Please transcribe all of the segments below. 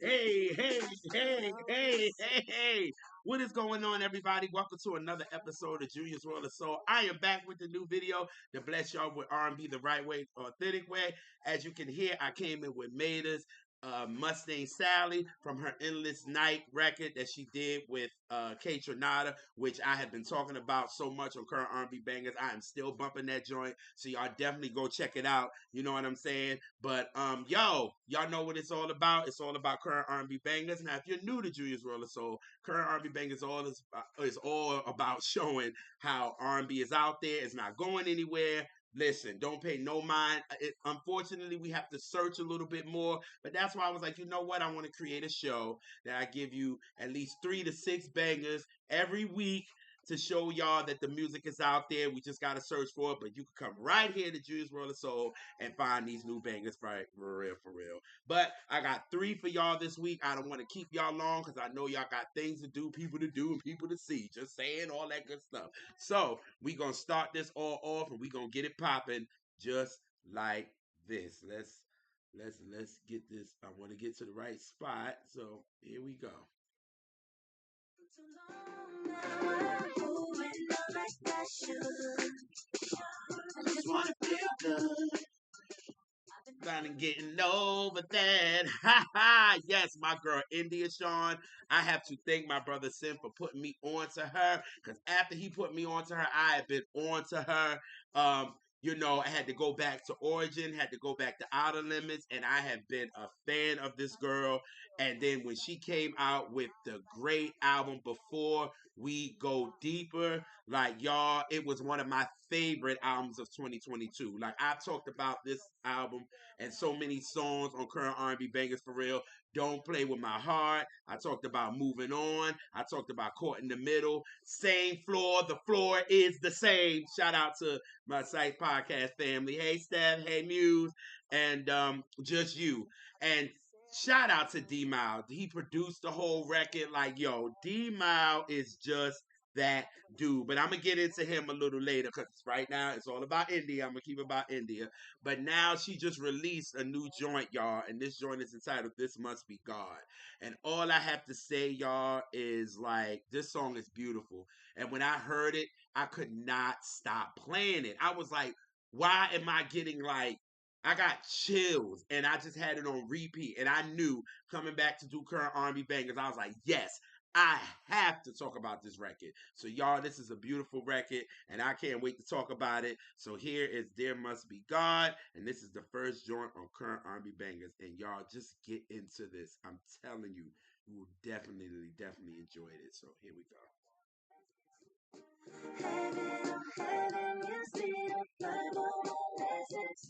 Hey, hey, hey, hey, hey, hey. What is going on, everybody? Welcome to another episode of Junior's World of Soul. I am back with a new video to bless y'all with R&B the right way, authentic way. As you can hear, I came in with Maeta's Mustang Sally from her Endless Night record that she did with K Tronada, which I have been talking about so much on current R&B bangers. I am still bumping that joint, so y'all definitely go check it out. You know what I'm saying? But y'all know what it's all about. It's all about current R&B bangers. Now, if you're new to Junior's World of Soul, current R&B bangers is all about showing how R&B is out there. It's not going anywhere. Listen, don't pay no mind. Unfortunately, we have to search a little bit more, but that's why I was like, you know what? I want to create a show that I give you at least 3 to 6 bangers every week to show y'all that the music is out there. We just got to search for it, but you can come right here to Junior's World of Soul and find these new bangers for real, for real. But I got 3 for y'all this week. I don't want to keep y'all long because I know y'all got things to do, and people to see. Just saying all that good stuff. So we gonna start this all off and we gonna get it popping just like this. Let's get this. I want to get to the right spot. So here we go. I just wanna feel good. Kind of getting over that. Ha ha. Yes, my girl India Shawn. I have to thank my brother Sim for putting me on to her. Because after he put me on to her, I have been on to her. I had to go back to Origin, had to go back to Outer Limits, and I have been a fan of this girl. And then when she came out with the great album Before We Go Deeper, like y'all, it was one of my favorite albums of 2022. Like I've talked about this album and so many songs on current R&B bangers for real. Don't Play With My Heart. I talked about Moving On. I talked about Caught in the Middle. Same floor. The floor is the same. Shout out to my site podcast family. Hey Steph. Hey Muse. And Just You. And shout out to D Mile. He produced the whole record. Like, yo, D Mile is just that dude. But I'm gonna get into him a little later because right now it's all about India. I'm gonna keep it about India. But now she just released a new joint, y'all, and this joint is entitled "This Must Be God." And all I have to say, y'all, is like this song is beautiful. And when I heard it, I could not stop playing it. I was like, why am I getting like I got chills and I just had it on repeat. And I knew coming back to do current R&B bangers, I was like, yes, I have to talk about this record. So y'all, this is a beautiful record and I can't wait to talk about it. So here is There Must Be God, and this is the first joint on current R&B bangers. And y'all just get into this. I'm telling you, you will definitely enjoy it. So here we go. Heaven, heaven, you see the Bible message.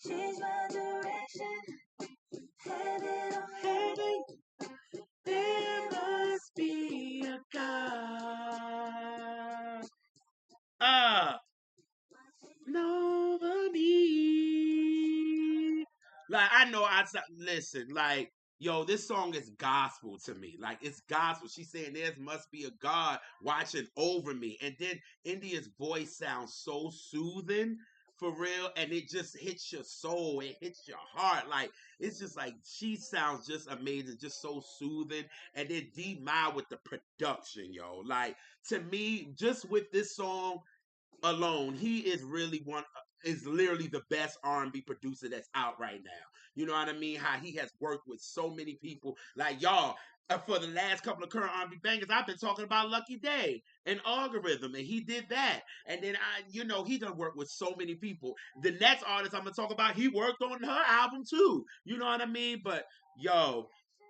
Change my direction. Heaven, oh heaven, there must be a God. Over me. Like I know listen, like yo, this song is gospel to me. Like it's gospel. She's saying there must be a God watching over me. And then India's voice sounds so soothing for real, and it just hits your soul, it hits your heart. Like it's just like she sounds just amazing, just so soothing. And then D Mile with the production, yo. Like to me, just with this song alone, he is really one is literally the best R&B producer that's out right now. You know what I mean? How he has worked with so many people. Like y'all, for the last couple of current R&B bangers, I've been talking about Lucky Day and Algorithm, and he did that. And then he done worked with so many people. The next artist I'm gonna talk about, he worked on her album too. You know what I mean? But yo,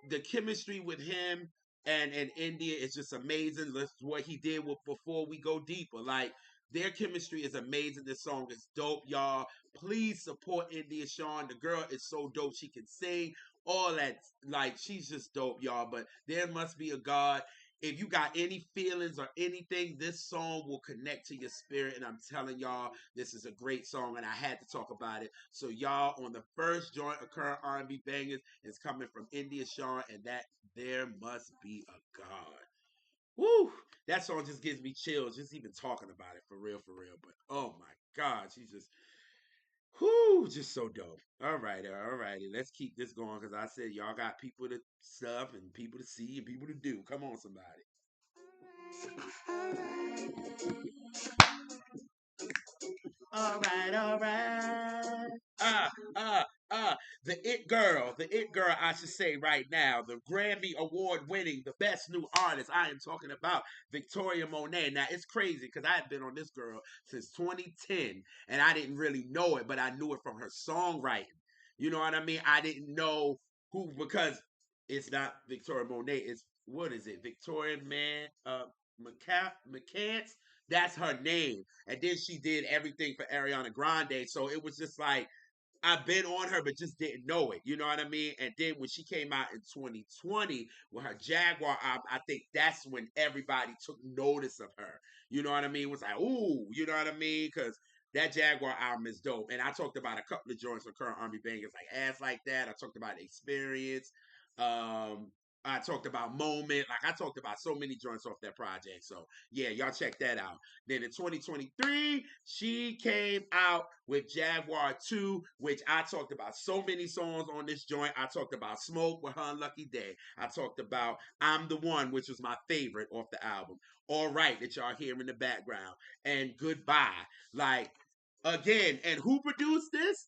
the chemistry with him and India is just amazing. That's what he did with Before We Go Deeper. Like their chemistry is amazing. This song is dope, y'all. Please support India Shawn. The girl is so dope. She can sing. All that. Like, she's just dope, y'all. But there must be a God. If you got any feelings or anything, this song will connect to your spirit. And I'm telling y'all, this is a great song, and I had to talk about it. So y'all, on the first joint of current R&B bangers is coming from India Shawn, and that there must be a God. Woo! That song just gives me chills just even talking about it for real, for real. But oh my God, she's just Whew, just so dope. All right, all righty. Let's keep this going because I said y'all got people to stuff and people to see and people to do. Come on, somebody. All right, all right. Uh, uh, the it girl, I should say right now, the Grammy Award winning, the best new artist. I am talking about Victoria Monet. Now, it's crazy because I had been on this girl since 2010 and I didn't really know it, but I knew it from her songwriting. You know what I mean? I didn't know who, because it's not Victoria Monet, it's what is it? Victoria McCants? That's her name. And then she did everything for Ariana Grande. So it was just like I've been on her, but just didn't know it. You know what I mean? And then when she came out in 2020 with her Jaguar album, I think that's when everybody took notice of her. You know what I mean? It was like, ooh, you know what I mean? Because that Jaguar album is dope. And I talked about a couple of joints from current R&B bangers like Ass Like That. I talked about Experience. Um, I talked about Moment. Like I talked about so many joints off that project. So yeah, y'all check that out. Then in 2023, she came out with Jaguar 2, which I talked about so many songs on this joint. I talked about Smoke with her Unlucky Day. I talked about I'm the One, which was my favorite off the album. All Right, that y'all hear in the background. And Goodbye. Like, again, and who produced this?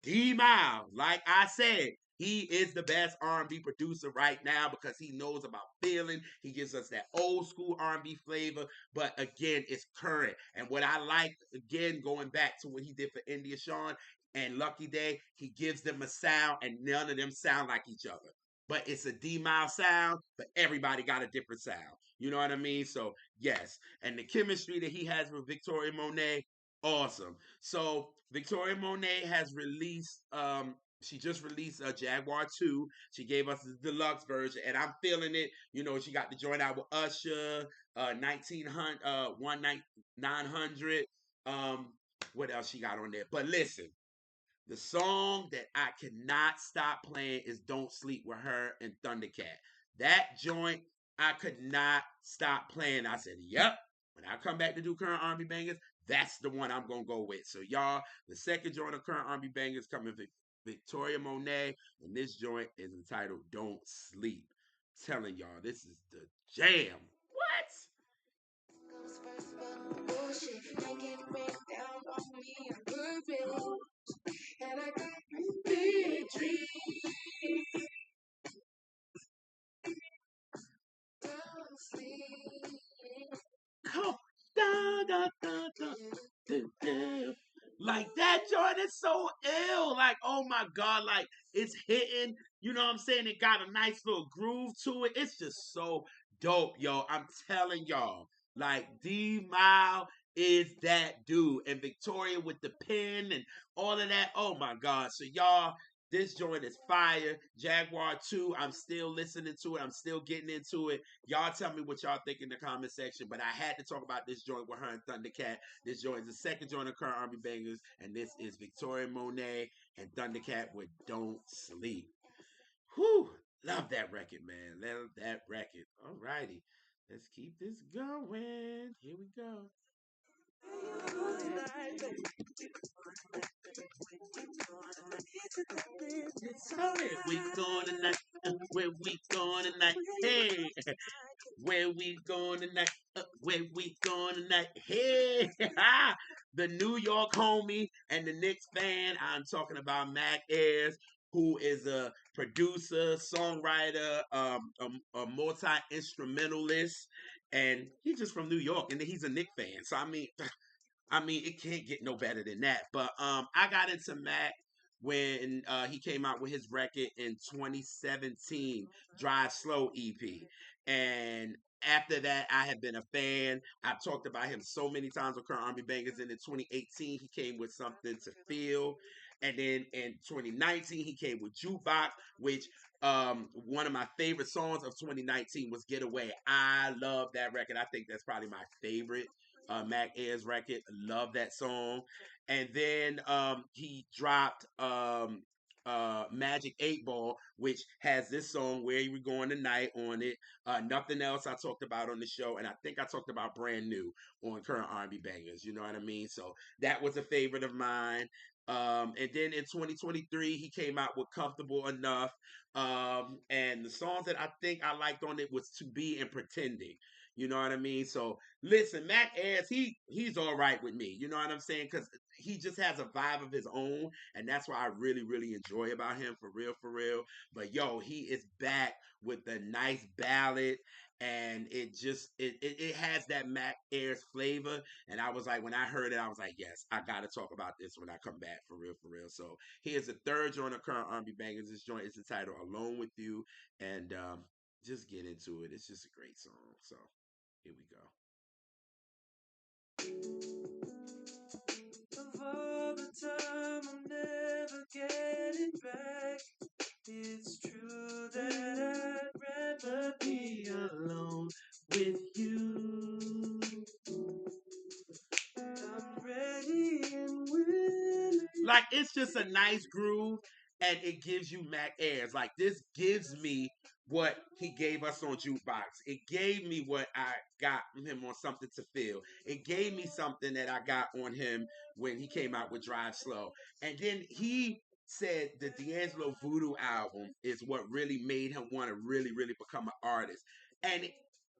D-Mile, like I said, he is the best R&B producer right now because he knows about feeling. He gives us that old school R&B flavor, but again, it's current. And what I like, again, going back to what he did for India Shawn and Lucky Day, he gives them a sound, and none of them sound like each other. But it's a D-Mile sound, but everybody got a different sound. You know what I mean? So yes, and the chemistry that he has with Victoria Monet, awesome. So Victoria Monet has released she just released a Jaguar 2. She gave us the deluxe version and I'm feeling it. You know, she got to join out with Usher, 1900 900 um what else she got on there? But listen, the song that I cannot stop playing is Don't Sleep with Her and Thundercat. That joint, I could not stop playing. I said, yep, when I come back to do current R&B bangers, that's the one I'm going to go with. So, y'all, the second joint of current R&B bangers coming Victoria Monet, and this joint is entitled Don't Sleep. Telling y'all, this is the jam. What? And I got big dreams. Don't sleep. Come da, da, da, da, da, da. Like that joint is so ill. Like, oh my God, like it's hitting. You know what I'm saying? It got a nice little groove to it. It's just so dope, yo. I'm telling y'all. Like D Mile is that dude. And Victoria with the pen and all of that. Oh my God. So y'all, this joint is fire. Jaguar 2, I'm still listening to it. I'm still getting into it. Y'all tell me what y'all think in the comment section. But I had to talk about this joint with her and Thundercat. This joint is the second joint of current R&B bangers, and this is Victoria Monet and Thundercat with "Don't Sleep." Whew, love that record, man. Love that record. All righty, let's keep this going. Here we go. We going tonight? Where we going tonight? Hey, where we going tonight? Where we going tonight? Hey, the New York homie and the Knicks fan. I'm talking about Mac Ayres, who is a producer, songwriter, a multi instrumentalist, and he's just from New York, and he's a Knicks fan. So I mean, it can't get no better than that. But I got into Mac when he came out with his record in 2017, Drive Slow EP, and after that, I have been a fan. I've talked about him so many times with current R&B bangers. And in 2018, he came with Something to Feel, and then in 2019, he came with Jukebox, which one of my favorite songs of 2019 was Getaway. I love that record. I think that's probably my favorite Mac Ayres record. Love that song. And then he dropped Magic 8 Ball, which has this song Where You Were Going Tonight on it. Nothing Else I talked about on the show, and I think I talked about Brand New on current R&B bangers. You know what I mean? So that was a favorite of mine. And then in 2023, he came out with Comfortable Enough. And the songs that I think I liked on it was To Be and Pretending. You know what I mean? So listen, Mac Ayres, he's all right with me. You know what I'm saying? Because he just has a vibe of his own, and that's what I really, really enjoy about him, for real, for real. But yo, he is back with a nice ballad, and it has that Mac Ayres flavor. And I was like, when I heard it, I was like, yes, I gotta talk about this when I come back, for real, for real. So here's the third joint of current R&B bangers. This joint is entitled "Alone with You," and just get into it. It's just a great song. So here we go. Of all the time I'm never getting back, it's true that I'd rather be alone with you. I'm ready and willing. Like, it's just a nice groove, and it gives you Mac Ayres. Like, this gives me what he gave us on Jukebox. It gave me what I got from him on Something to Feel. It gave me something that I got on him when he came out with Drive Slow. And then he said the D'Angelo Voodoo album is what really made him want to really, really become an artist. And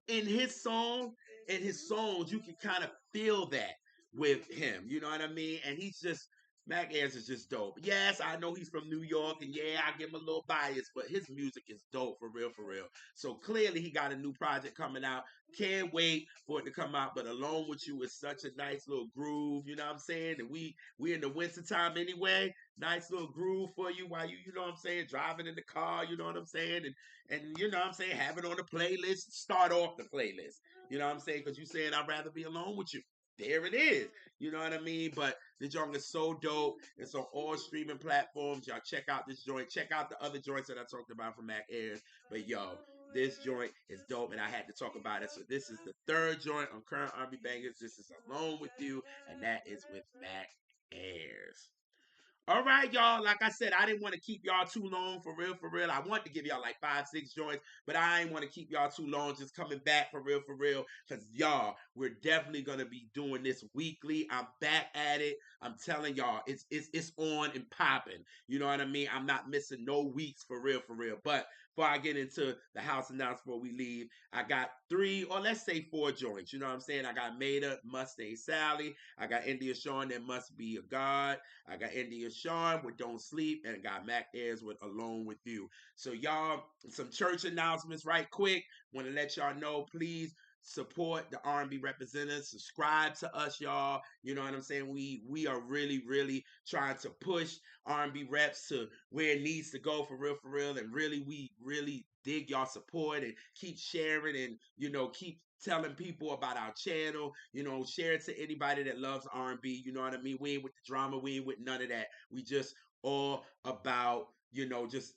in his song, in his songs, you can kind of feel that with him. You know what I mean? And he's just Mac Ayres is just dope. Yes, I know he's from New York, and yeah, I give him a little bias, but his music is dope, for real, for real. So clearly, he got a new project coming out. Can't wait for it to come out. But Alone with You is such a nice little groove. You know what I'm saying? And we in the winter time anyway. Nice little groove for you while you know what I'm saying, driving in the car. You know what I'm saying, and you know what I'm saying, have it on the playlist. Start off the playlist. You know what I'm saying? Because you saying I'd rather be alone with you. There it is. You know what I mean? But the joint is so dope. It's on all streaming platforms. Y'all check out this joint. Check out the other joints that I talked about from Mac Ayres. But yo, this joint is dope, and I had to talk about it. So this is the third joint on current R&B bangers. This is Alone with You, and that is with Mac Ayres. All right, y'all. Like I said, I didn't want to keep y'all too long, for real, for real. I wanted to give y'all like 5, 6 joints, but I ain't want to keep y'all too long. Just coming back, for real, because y'all, we're definitely gonna be doing this weekly. I'm back at it. I'm telling y'all, it's on and popping. You know what I mean? I'm not missing no weeks, for real, for real. But before I get into the house announcement before we leave, I got 3, or let's say 4 joints. You know what I'm saying? I got Maeta, Mustang Sally. I got India Shawn, That Must Be a God. I got India Shawn with Don't Sleep, and I got Mac Ayres with Alone with You. So y'all, some church announcements right quick. Want to let y'all know, please support the R&B representatives. Subscribe to us, y'all. You know what I'm saying? We are really, really trying to push R&B reps to where it needs to go, for real, for real. And really, we really dig y'all support, and keep sharing, and keep telling people about our channel. Share it to anybody that loves R&B. You know what I mean? We ain't with the drama. We ain't with none of that. We just all about just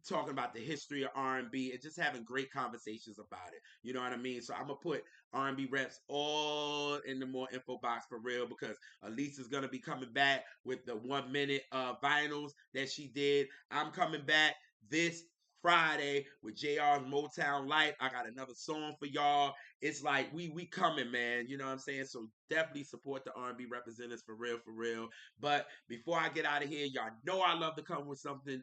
talking about the history of R&B, and just having great conversations about it. You know what I mean? So I'm gonna put R&B reps all in the more info box, for real, because Elisa's gonna be coming back with the 1 minute vinyls that she did. I'm coming back this Friday with JR's Motown Life. I got another song for y'all. It's like we coming, man. You know what I'm saying? So definitely support the R&B representatives, for real, for real. But before I get out of here, y'all know I love to come with something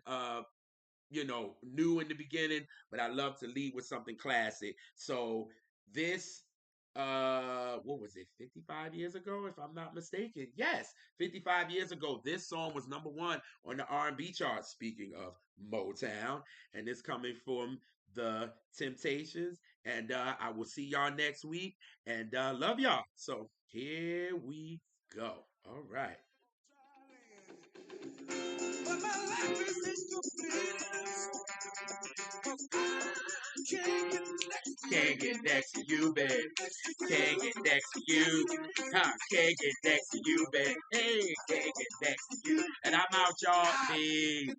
new in the beginning, but I love to lead with something classic. So this what was it, 55 years ago, if I'm not mistaken? Yes, 55 years ago, this song was #1 on the R&B chart, speaking of Motown, and it's coming from the Temptations. And I will see y'all next week, and love y'all. So here we go. All right. But my life is incomplete. Can't get next to you, babe. Can't get next to you. Can't get next to you, babe. Hey, can't get next to you. And I'm out, y'all. Peace.